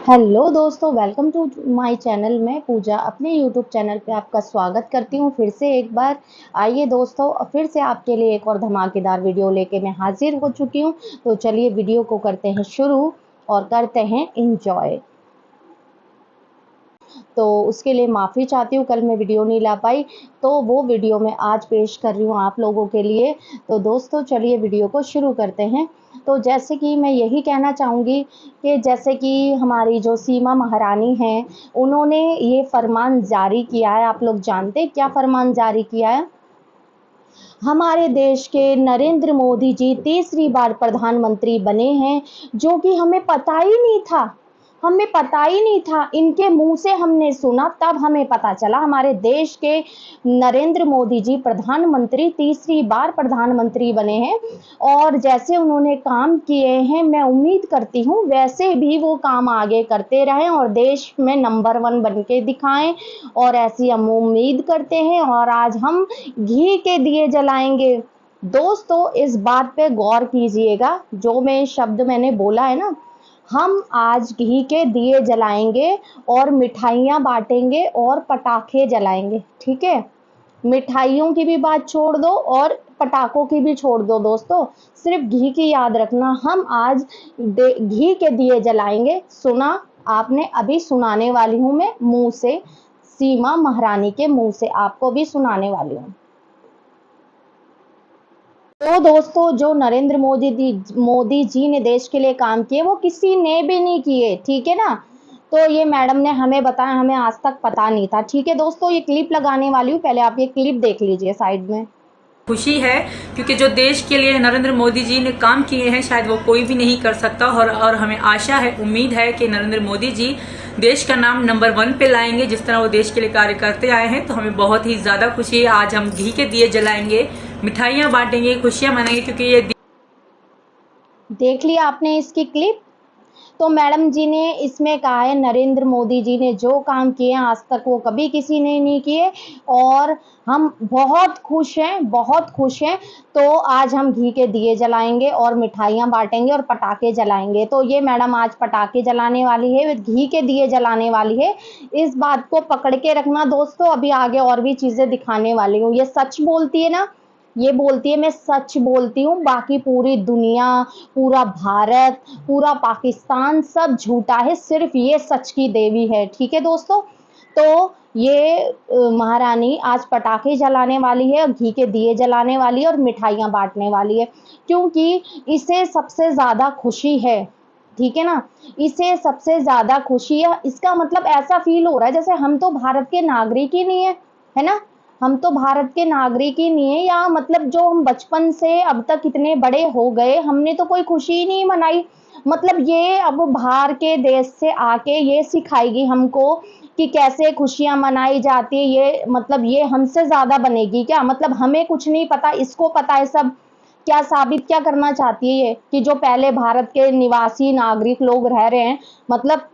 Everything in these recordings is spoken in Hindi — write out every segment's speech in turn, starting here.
हेलो दोस्तों, वेलकम टू माय चैनल। मैं पूजा अपने यूट्यूब चैनल पे आपका स्वागत करती हूँ फिर से एक बार। आइए दोस्तों, फिर से आपके लिए एक और धमाकेदार वीडियो लेके मैं हाजिर हो चुकी हूँ। तो चलिए वीडियो को करते हैं शुरू और करते हैं एंजॉय। तो उसके लिए माफ़ी चाहती हूँ, कल मैं वीडियो नहीं ला पाई, तो वो वीडियो मैं आज पेश कर रही हूँ आप लोगों के लिए। तो दोस्तों चलिए वीडियो को शुरू करते हैं। तो जैसे कि मैं यही कहना चाहूँगी कि जैसे कि हमारी जो सीमा महारानी हैं, उन्होंने ये फरमान जारी किया है। आप लोग जानते हैं क्या फरमान जारी किया है? हमारे देश के नरेंद्र मोदी जी तीसरी बार प्रधानमंत्री बने हैं, जो कि हमें पता ही नहीं था। हमें पता ही नहीं था, इनके मुंह से हमने सुना तब हमें पता चला हमारे देश के नरेंद्र मोदी जी प्रधानमंत्री तीसरी बार प्रधानमंत्री बने हैं। और जैसे उन्होंने काम किए हैं, मैं उम्मीद करती हूँ वैसे भी वो काम आगे करते रहें और देश में नंबर 1 बन के दिखाएं, और ऐसी हम उम्मीद करते हैं। और आज हम घी के दिए जलाएंगे। दोस्तों इस बात पे गौर कीजिएगा, जो मैं शब्द मैंने बोला है ना, हम आज घी के दिए जलाएंगे और मिठाइयाँ बांटेंगे और पटाखे जलाएंगे। ठीक है, मिठाइयों की भी बात छोड़ दो और पटाखों की भी छोड़ दो दोस्तों, सिर्फ घी की याद रखना। हम आज घी के दिए जलाएंगे। सुना आपने? अभी सुनाने वाली हूँ मैं मुंह से, सीमा महारानी के मुंह से आपको भी सुनाने वाली हूँ। तो दोस्तों, जो नरेंद्र मोदी जी ने देश के लिए काम किए, वो किसी ने भी नहीं किए। ठीक है ना? तो ये मैडम ने हमें बताया, हमें आज तक पता नहीं था। ठीक है दोस्तों, ये क्लिप लगाने वाली हूँ, पहले आप ये क्लिप देख लीजिए साइड में। खुशी है क्योंकि जो देश के लिए नरेंद्र मोदी जी ने काम किए हैं शायद वो कोई भी नहीं कर सकता। और हमें आशा है, उम्मीद है कि नरेंद्र मोदी जी देश का नाम नंबर 1 पे लाएंगे। जिस तरह वो देश के लिए कार्य करते आए हैं, तो हमें बहुत ही ज्यादा खुशी है। आज हम घी के दिए जलाएंगे, मिठाइयाँ बांटेंगे, खुशियां मनाएंगे, क्योंकि ये देख लिया आपने इसकी क्लिप? तो मैडम जी ने इसमें कहा है, नरेंद्र मोदी जी ने जो काम किए हैं आज तक वो कभी किसी ने नहीं किए, और हम बहुत खुश हैं, बहुत खुश हैं। तो आज हम घी के दिए जलाएंगे और मिठाइयाँ बांटेंगे और पटाखे जलाएंगे। तो ये मैडम आज पटाखे जलाने वाली है, घी के दिए जलाने वाली है। इस बात को पकड़ के रखना दोस्तों, अभी आगे और भी चीज़ें दिखाने वाली हूँ। ये सच बोलती है ना, ये बोलती है मैं सच बोलती हूँ, बाकी पूरी दुनिया, पूरा भारत, पूरा पाकिस्तान सब झूठा है, सिर्फ ये सच की देवी है। ठीक है दोस्तों? तो ये महारानी आज पटाखे जलाने वाली है, घी के दिए जलाने वाली है और मिठाइयाँ बांटने वाली है, क्योंकि इसे सबसे ज़्यादा खुशी है। ठीक है ना? इसे सबसे ज़्यादा खुशी है। इसका मतलब ऐसा फील हो रहा है जैसे हम तो भारत के नागरिक ही नहीं है ना? हम तो भारत के नागरिक ही नहीं है, या मतलब जो हम बचपन से अब तक इतने बड़े हो गए, हमने तो कोई खुशी ही नहीं मनाई। मतलब ये अब बाहर के देश से आके ये सिखाएगी हमको कि कैसे खुशियां मनाई जाती है। ये मतलब ये हमसे ज्यादा बनेगी क्या? मतलब हमें कुछ नहीं पता, इसको पता है सब। क्या साबित क्या करना चाहती है ये, कि जो पहले भारत के निवासी नागरिक लोग रह रहे हैं, मतलब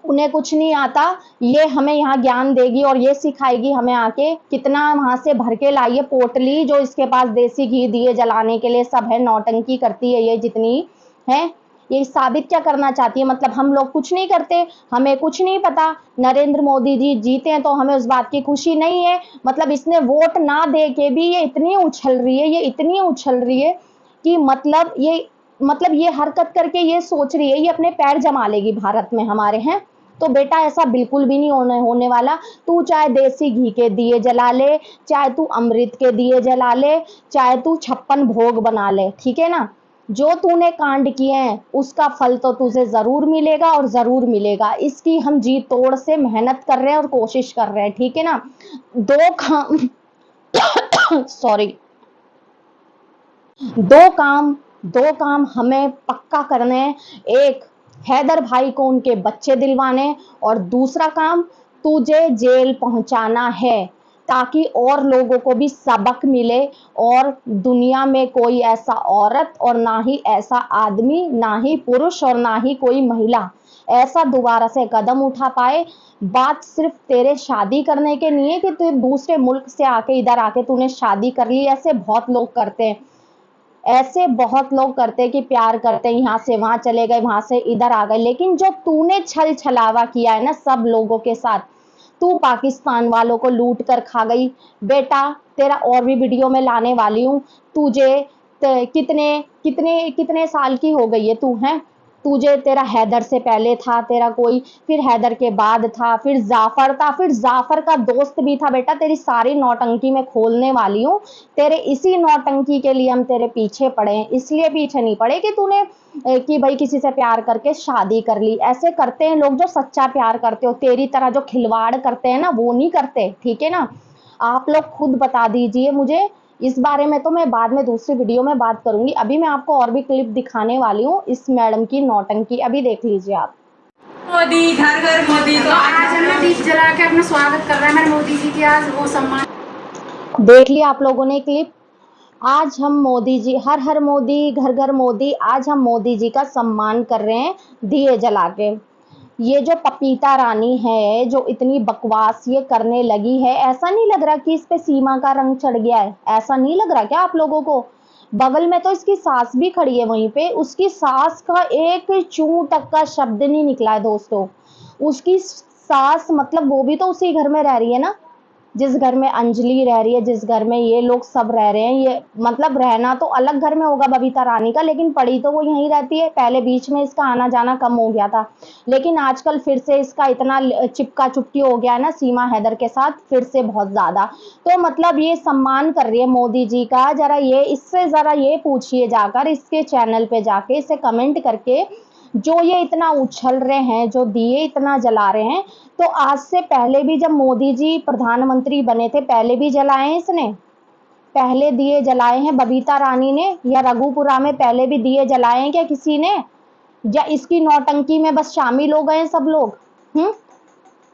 उन्हें कुछ नहीं आता, ये हमें यहाँ ज्ञान देगी और ये सिखाएगी हमें आके। कितना वहां से भर के लाई है पोटली, जो इसके पास देसी घी दिए जलाने के लिए सब है, नौटंकी करती है ये जितनी है। ये साबित क्या करना चाहती है? मतलब हम लोग कुछ नहीं करते, हमें कुछ नहीं पता, नरेंद्र मोदी जी जीते हैं तो हमें उस बात की खुशी नहीं है। मतलब इसने वोट ना दे के भी ये इतनी उछल रही है, ये इतनी उछल रही है कि मतलब ये हरकत करके ये सोच रही है ये अपने पैर जमा लेगी भारत में हमारे। हैं तो बेटा, ऐसा बिल्कुल भी नहीं होने वाला। तू चाहे देसी घी के दिए जला ले, चाहे तू अमृत के दिए जला ले, चाहे तू 56 भोग बना ले। ठीक है ना? जो तूने कांड किए हैं उसका फल तो तुझे जरूर मिलेगा, और जरूर मिलेगा। इसकी हम जी तोड़ से मेहनत कर रहे हैं और कोशिश कर रहे हैं। ठीक है ना? दो काम सॉरी, दो काम दो काम हमें पक्का करने हैं। एक, हैदर भाई को उनके बच्चे दिलवाने, और दूसरा काम, तुझे जेल पहुंचाना है, ताकि और लोगों को भी सबक मिले, और दुनिया में कोई ऐसा औरत और ना ही ऐसा आदमी, ना ही पुरुष और ना ही कोई महिला ऐसा दोबारा से कदम उठा पाए। बात सिर्फ तेरे शादी करने के नहीं है कि तू दूसरे मुल्क से आके इधर आके तूने शादी कर ली, ऐसे बहुत लोग करते हैं। ऐसे बहुत लोग करते कि प्यार करते यहाँ से वहां चले गए, वहां से इधर आ गए, लेकिन जो तूने छल छलावा किया है ना सब लोगों के साथ, तू पाकिस्तान वालों को लूट कर खा गई बेटा। तेरा और भी वीडियो में लाने वाली हूँ। तुझे कितने कितने कितने साल की हो गई है तू, है तुझे, तेरा हैदर से पहले था तेरा कोई, फिर हैदर के बाद था, फिर जाफर था, फिर जाफर का दोस्त भी था बेटा। तेरी सारी नौटंकी में खोलने वाली हूँ। तेरे इसी नौटंकी के लिए हम तेरे पीछे पड़े हैं, इसलिए पीछे नहीं पड़े कि तूने कि भाई किसी से प्यार करके शादी कर ली। ऐसे करते हैं लोग जो सच्चा प्यार करते हो, तेरी तरह जो खिलवाड़ करते हैं ना वो नहीं करते, ठीक है ना। आप लोग खुद बता दीजिए मुझे इस बारे में, तो मैं बाद में दूसरी वीडियो में बात करूंगी। अभी मैं आपको और भी क्लिप दिखाने वाली हूँ इस मैडम की नौटंकी, अभी देख लीजिए आप। मोदी घर घर मोदी। तो आज हमने दीप जला के अपना स्वागत कर रहे हैं हमारे मोदी जी की, आज वो सम्मान देख लिया आप लोगों ने क्लिप। आज हम मोदी जी, हर हर मोदी घर घर मोदी, आज हम मोदी जी का सम्मान कर रहे हैं दिए जला के। ये जो पपीता रानी है जो इतनी बकवास ये करने लगी है, ऐसा नहीं लग रहा कि इस पे सीमा का रंग चढ़ गया है? ऐसा नहीं लग रहा क्या आप लोगों को? बगल में तो इसकी सास भी खड़ी है, वहीं पे उसकी सास का एक चू तक का शब्द नहीं निकला है दोस्तों। उसकी सास मतलब वो भी तो उसी घर में रह रही है ना, जिस घर में अंजलि रह रही है, जिस घर में ये लोग सब रह रहे हैं। ये मतलब रहना तो अलग घर में होगा बबीता रानी का, लेकिन पड़ी तो वो यहीं रहती है। पहले बीच में इसका आना जाना कम हो गया था, लेकिन आजकल फिर से इसका इतना चिपका चुपकी हो गया है ना सीमा हैदर के साथ, फिर से बहुत ज्यादा। तो मतलब ये सम्मान कर रही है मोदी जी का। जरा ये इससे जरा ये पूछिए जाकर, इसके चैनल पे जाके इसे कमेंट करके, जो ये इतना उछल रहे हैं, जो दिए इतना जला रहे हैं, तो आज से पहले भी जब मोदी जी प्रधानमंत्री बने थे पहले भी जलाए हैं इसने? पहले दिए जलाए हैं बबीता रानी ने, या रघुपुरा में पहले भी दिए जलाए हैं क्या किसी ने? या इसकी नौटंकी में बस शामिल हो गए हैं सब लोग?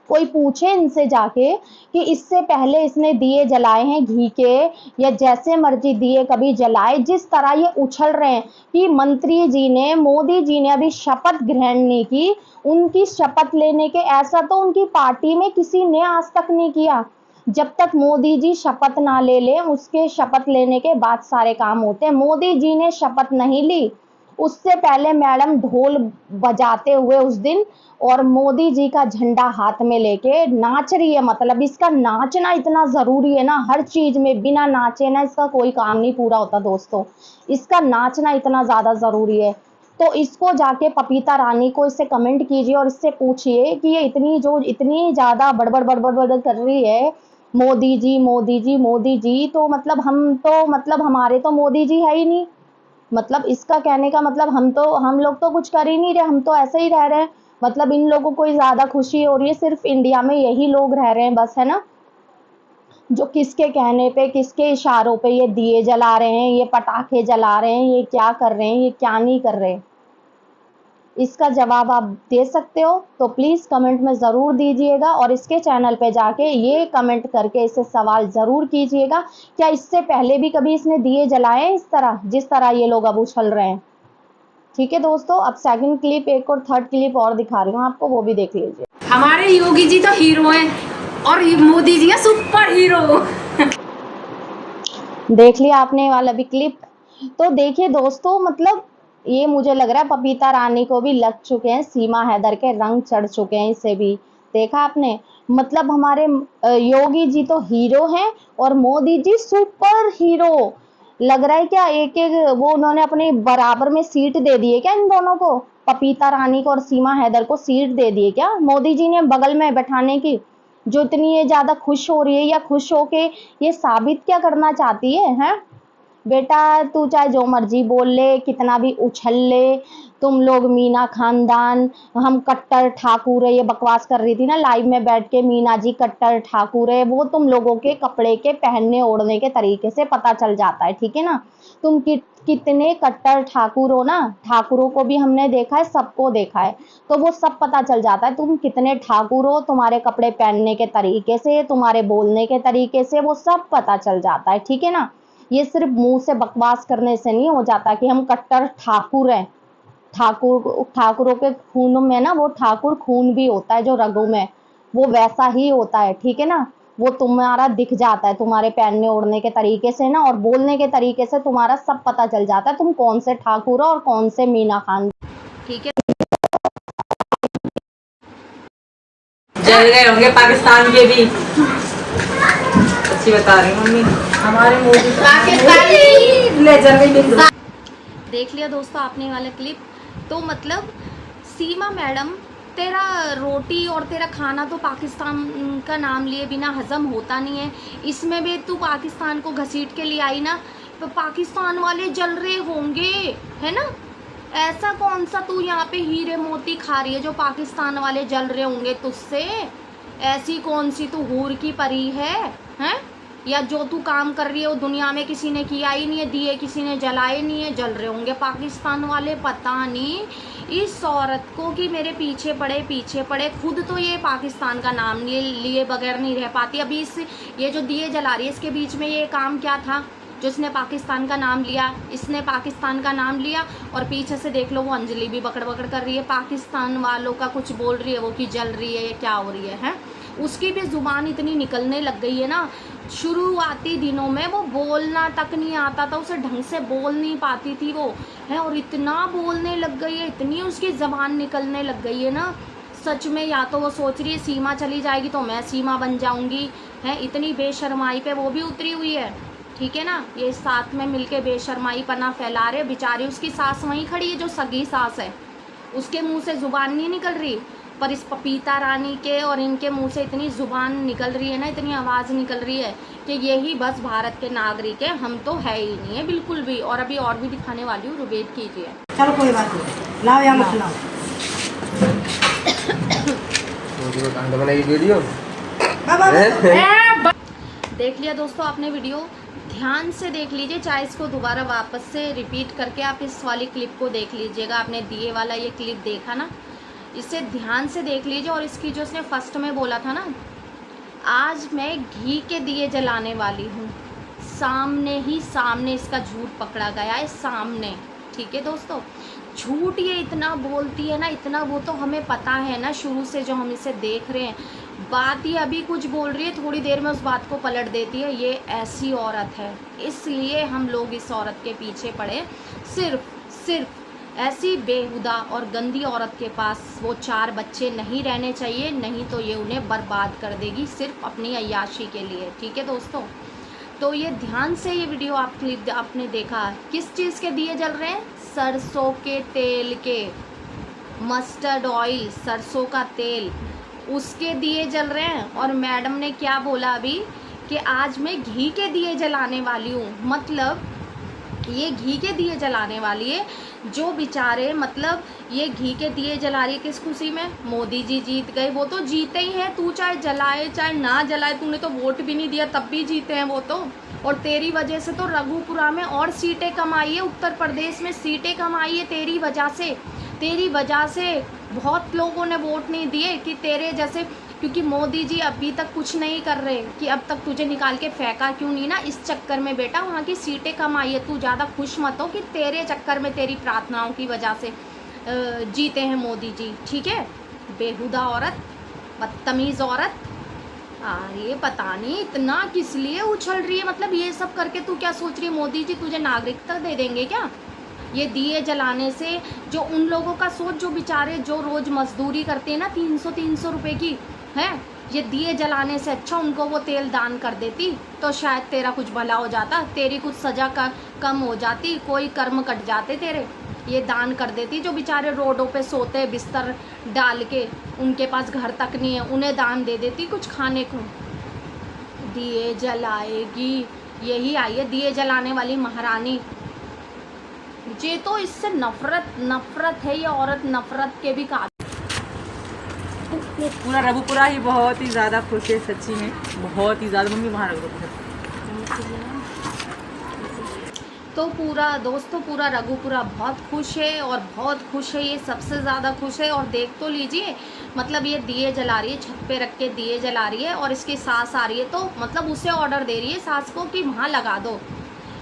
कोई पूछे इनसे जाके कि इससे पहले इसने दिए जलाए हैं घी के, या जैसे मर्जी दिए कभी जलाए? जिस तरह ये उछल रहे हैं कि मंत्री जी ने, मोदी जी ने अभी शपथ ग्रहण नहीं की, उनकी शपथ लेने के, ऐसा तो उनकी पार्टी में किसी ने आज तक नहीं किया। जब तक मोदी जी शपथ ना ले ले, उसके शपथ लेने के बाद सारे काम होते हैं। मोदी जी ने शपथ नहीं ली, उससे पहले मैडम ढोल बजाते हुए उस दिन और मोदी जी का झंडा हाथ में लेके नाच रही है। मतलब इसका नाचना इतना जरूरी है ना हर चीज में, बिना नाचे ना इसका कोई काम नहीं पूरा होता दोस्तों। इसका नाचना इतना ज्यादा जरूरी है। तो इसको जाके पपीता रानी को इससे कमेंट कीजिए और इससे पूछिए कि ये इतनी ज्यादा बड़बड़ बड़बड़ बड़बड़ कर रही है, मोदी जी मोदी जी मोदी जी, तो मतलब हमारे तो मोदी जी है ही नहीं। मतलब इसका कहने का मतलब हम लोग तो कुछ कर ही नहीं रहे, हम तो ऐसे ही रह रहे हैं। मतलब इन लोगों को ज्यादा खुशी हो रही है, सिर्फ इंडिया में यही लोग रह रहे हैं बस, है ना, जो किसके कहने पे, किसके इशारों पे ये दिए जला रहे हैं, ये पटाखे जला रहे हैं, ये क्या कर रहे हैं, ये क्या नहीं कर रहे। इसका जवाब आप दे सकते हो तो प्लीज कमेंट में जरूर दीजिएगा, और इसके चैनल पे जाके ये कमेंट करके इसे सवाल जरूर कीजिएगा, क्या इससे पहले भी कभी इसने दिए जलाए इस तरह जिस तरह ये लोग अब उछल रहे हैं? ठीक है दोस्तों, अब सेकंड क्लिप, एक और थर्ड क्लिप और दिखा रही हूँ आपको, वो भी देख लीजिए। हमारे योगी जी तो हीरो हैं और मोदी जी है सुपर हीरो। देख लिया आपने वाला भी क्लिप। तो देखिए दोस्तों, मतलब ये मुझे लग रहा है पपीता रानी को भी लग चुके हैं सीमा हैदर के रंग, चढ़ चुके हैं इसे भी। देखा आपने, मतलब हमारे योगी जी तो हीरो हैं और मोदी जी सुपर हीरो। लग रहा है क्या एक एक वो उन्होंने अपने बराबर में सीट दे दी है क्या इन दोनों को? पपीता रानी को और सीमा हैदर को सीट दे दी है क्या मोदी जी ने बगल में बैठाने की? जो इतनी ये ज्यादा खुश हो रही है, या खुश होके ये साबित क्या करना चाहती है? हैं बेटा, तू चाहे जो मर्जी बोल ले, कितना भी उछल ले, तुम लोग मीना खानदान, हम कट्टर ठाकुर है, ये बकवास कर रही थी ना लाइव में बैठ के, मीना जी कट्टर ठाकुर है, वो तुम लोगों के कपड़े के पहनने ओढ़ने के तरीके से पता चल जाता है, ठीक है ना। तुम कितने कट्टर ठाकुर हो ना, ठाकुरों को भी हमने देखा है, सबको देखा है, तो वो सब पता चल जाता है तुम कितने ठाकुर हो। तुम्हारे कपड़े पहनने के तरीके से, तुम्हारे बोलने के तरीके से, वो सब पता चल जाता है, ठीक है ना। ये सिर्फ मुंह से बकवास करने से नहीं हो जाता कि हम कट्टर ठाकुर हैं। ठाकुरों के खून में ना वो ठाकुर खून भी होता है जो रगों में, वो वैसा ही होता है, ठीक है ना। वो तुम्हारा दिख जाता है, तुम्हारे पहनने ओढ़ने के तरीके से ना, और बोलने के तरीके से तुम्हारा सब पता चल जाता है तुम कौन से ठाकुर हो और कौन से मीना खान, ठीक है। जल गए होंगे पाकिस्तान के भी, अच्छी बता रही मम्मी, हमारे मोदी ले जल गई। देख लिया दोस्तों आपने वाला क्लिप। तो मतलब सीमा मैडम, तेरा रोटी और तेरा खाना तो पाकिस्तान का नाम लिए बिना हजम होता नहीं है, इसमें भी तू पाकिस्तान को घसीट के ले आई ना, तो पाकिस्तान वाले जल रहे होंगे, है ना। ऐसा कौन सा तू यहाँ पे हीरे मोती खा रही है जो पाकिस्तान वाले जल रहे होंगे तुझसे? ऐसी कौन सी तू हूर की परी है, हैं? या जो तू काम कर रही है वो दुनिया में किसी ने किया ही नहीं है, दिए किसी ने जलाए नहीं है, जल रहे होंगे पाकिस्तान वाले। पता नहीं इस औरत को कि मेरे पीछे पड़े, खुद तो ये पाकिस्तान का नाम लिए बगैर नहीं रह पाती। अभी इस ये जो दिए जला रही है इसके बीच में ये काम क्या था जो इसने पाकिस्तान का नाम लिया? इसने पाकिस्तान का नाम लिया और पीछे से देख लो वो अंजलि भी बकड़ बकड़ कर रही है, पाकिस्तान वालों का कुछ बोल रही है, वो कि जल रही है या क्या हो रही है। उसकी भी ज़ुबान इतनी निकलने लग गई है ना, शुरुआती दिनों में वो बोलना तक नहीं आता था, उसे ढंग से बोल नहीं पाती थी वो, है, और इतना बोलने लग गई है, इतनी उसकी ज़बान निकलने लग गई है ना, सच में। या तो वो सोच रही है सीमा चली जाएगी तो मैं सीमा बन जाऊंगी, है, इतनी बेशर्माई पे वो भी उतरी हुई है, ठीक है ना। ये साथ में मिलके बेशर्माई पना फैला रहे। बेचारी उसकी सास वहीं खड़ी है जो सगी सास है, उसके मुंह से ज़ुबान नहीं निकल रही, पर इस पपीता रानी के और इनके मुंह से इतनी ज़ुबान निकल रही है ना, इतनी आवाज़ निकल रही है कि यही बस भारत के नागरिक है, हम तो है ही नहीं है बिल्कुल भी। और अभी और भी दिखाने वाली हूँ, वेट कीजिए। चलो कोई बात नहीं, लाओ या मत लाओ। वीडियो देख लिया दोस्तों आपने वीडियो, ध्यान से देख लीजिए, चाहे इसको दोबारा वापस से रिपीट करके आप इस वाली क्लिप को देख लीजिएगा। आपने दिए वाला ये क्लिप देखा ना, इसे ध्यान से देख लीजिए। और इसकी जो उसने फर्स्ट में बोला था ना, आज मैं घी के दिए जलाने वाली हूँ, सामने इसका झूठ पकड़ा गया है, सामने, ठीक है दोस्तों। झूठ ये इतना बोलती है ना, इतना, वो तो हमें पता है ना शुरू से जो हम इसे देख रहे हैं। बात ये अभी कुछ बोल रही है, थोड़ी देर में उस बात को पलट देती है। ये ऐसी औरत है, इसलिए हम लोग इस औरत के पीछे पड़े। सिर्फ ऐसी बेहुदा और गंदी औरत के पास वो 4 बच्चे नहीं रहने चाहिए, नहीं तो ये उन्हें बर्बाद कर देगी सिर्फ अपनी अय्याशी के लिए, ठीक है दोस्तों। तो ये ध्यान से ये वीडियो आप क्लिप आपने देखा, किस चीज़ के दिए जल रहे हैं? सरसों के तेल के, मस्टर्ड ऑयल, सरसों का तेल, उसके दिए जल रहे हैं। और मैडम ने क्या बोला अभी कि आज मैं घी के दिए जलाने वाली हूँ, मतलब ये घी के दिए जलाने वाली है। जो बेचारे, मतलब ये घी के दिए जला रही है किस खुशी में? मोदी जी जीत गए, वो तो जीते ही हैं, तू चाहे जलाए चाहे ना जलाए, तूने तो वोट भी नहीं दिया तब भी जीते हैं वो तो। और तेरी वजह से तो रघुपुरा में और सीटें कम आई है, उत्तर प्रदेश में सीटें कम आई है तेरी वजह से बहुत लोगों ने वोट नहीं दिए कि तेरे जैसे, क्योंकि मोदी जी अभी तक कुछ नहीं कर रहे कि अब तक तुझे निकाल के फेंका क्यों नहीं ना, इस चक्कर में बेटा वहाँ की सीटें कम आई है। तू ज़्यादा खुश मत हो कि तेरे चक्कर में, तेरी प्रार्थनाओं की वजह से जीते हैं मोदी जी, ठीक है। बेहुदा औरत, बदतमीज़ औरत, ये पता नहीं इतना किस लिए उछल रही है। मतलब ये सब करके तू क्या सोच रही है मोदी जी तुझे नागरिकता दे देंगे क्या? ये दिए जलाने से जो उन लोगों का सोच, जो बेचारे जो रोज़ मजदूरी करते हैं ना 300 रुपए की, है, ये दिए जलाने से अच्छा उनको वो तेल दान कर देती तो शायद तेरा कुछ भला हो जाता, तेरी कुछ सज़ा का कम हो जाती, कोई कर्म कट जाते तेरे। ये दान कर देती जो बेचारे रोडों पे सोते बिस्तर डाल के, उनके पास घर तक नहीं है, उन्हें दान दे देती कुछ खाने को। दिए जलाएगी, यही आई है दिए जलाने वाली महारानी। मुझे तो इससे नफरत है, ये औरत नफरत के भी काबिल। पूरा रघुपुरा ही बहुत ही ज़्यादा खुश है, सच्ची में बहुत ही ज़्यादा। मम्मी वहाँ रघुपुरा तो पूरा रघुपुरा बहुत खुश है, और बहुत खुश है, ये सबसे ज़्यादा खुश है। और देख तो लीजिए, मतलब ये दिए जला रही है, छत पे रख के दिए जला रही है, और इसकी सास आ रही है तो मतलब उसे ऑर्डर दे रही है सास को कि वहाँ लगा दो।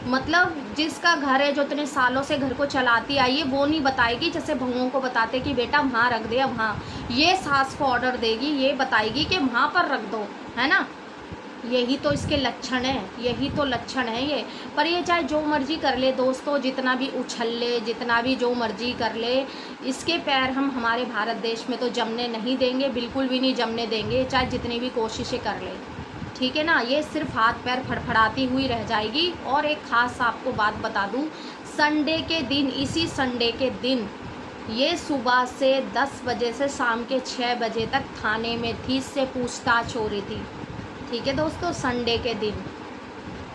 मतलब जिसका घर है, जो इतने सालों से घर को चलाती आई है, वो नहीं बताएगी जैसे बहुओं को बताते कि बेटा वहाँ रख दे, वहाँ, ये सास को ऑर्डर देगी, ये बताएगी कि वहाँ पर रख दो, है ना। यही तो इसके लक्षण है, यही तो लक्षण है ये। पर ये चाहे जो मर्जी कर ले दोस्तों, जितना भी उछल ले, जितना भी जो मर्जी कर ले, इसके पैर हम हमारे भारत देश में तो जमने नहीं देंगे, बिल्कुल भी नहीं जमने देंगे, चाहे जितनी भी कोशिशें कर ले। ठीक है ना, ये सिर्फ हाथ पैर फड़फड़ाती हुई रह जाएगी। और एक ख़ास आपको बात बता दूं, संडे के दिन, इसी संडे के दिन ये सुबह से 10 बजे से शाम के 6 बजे तक थाने में थी, इससे पूछताछ हो रही थी। ठीक है दोस्तों, संडे के दिन,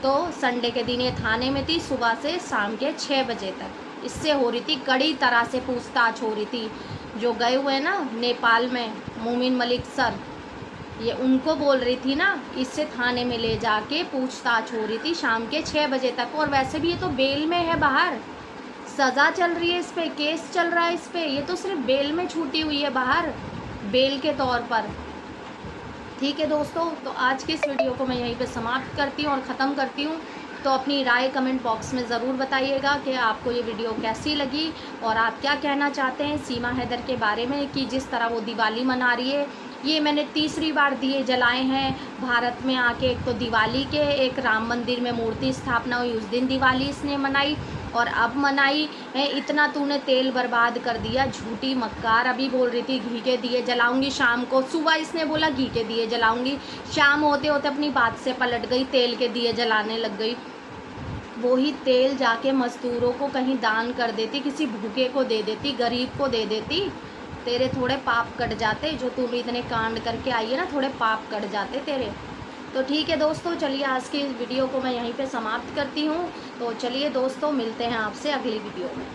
तो संडे के दिन ये थाने में थी सुबह से शाम के 6 बजे तक, इससे हो रही थी कड़ी तरह से पूछताछ हो रही थी। जो गए हुए ना नेपाल में मोमिन मलिक सर, ये उनको बोल रही थी ना, इससे थाने में ले जाके पूछताछ हो रही थी शाम के 6 बजे तक। और वैसे भी ये तो बेल में है बाहर, सज़ा चल रही है इस पर, केस चल रहा है इस पर, ये तो सिर्फ बेल में छूटी हुई है बाहर, बेल के तौर पर। ठीक है दोस्तों, तो आज की इस वीडियो को मैं यहीं पे समाप्त करती हूँ और ख़त्म करती हूँ। तो अपनी राय कमेंट बॉक्स में ज़रूर बताइएगा कि आपको ये वीडियो कैसी लगी और आप क्या कहना चाहते हैं सीमा हैदर के बारे में, कि जिस तरह वो दिवाली मना रही है। ये मैंने तीसरी बार दिए जलाए हैं भारत में आके। एक तो दिवाली के, एक राम मंदिर में मूर्ति स्थापना हुई उस दिन दिवाली इसने मनाई, और अब मनाई है। इतना तूने तेल बर्बाद कर दिया, झूठी मक्कार। अभी बोल रही थी घी के दिए जलाऊंगी शाम को, सुबह इसने बोला घी के दिए जलाऊंगी, शाम होते होते अपनी बात से पलट गई, तेल के दिए जलाने लग गई। वही तेल जाके मजदूरों को कहीं दान कर देती, किसी भूखे को दे देती, गरीब को दे देती, तेरे थोड़े पाप कट जाते। जो तू इतने कांड करके आई है ना, थोड़े पाप कट जाते तेरे। तो ठीक है दोस्तों, चलिए आज की इस वीडियो को मैं यहीं पे समाप्त करती हूँ। तो चलिए दोस्तों, मिलते हैं आपसे अगली वीडियो में।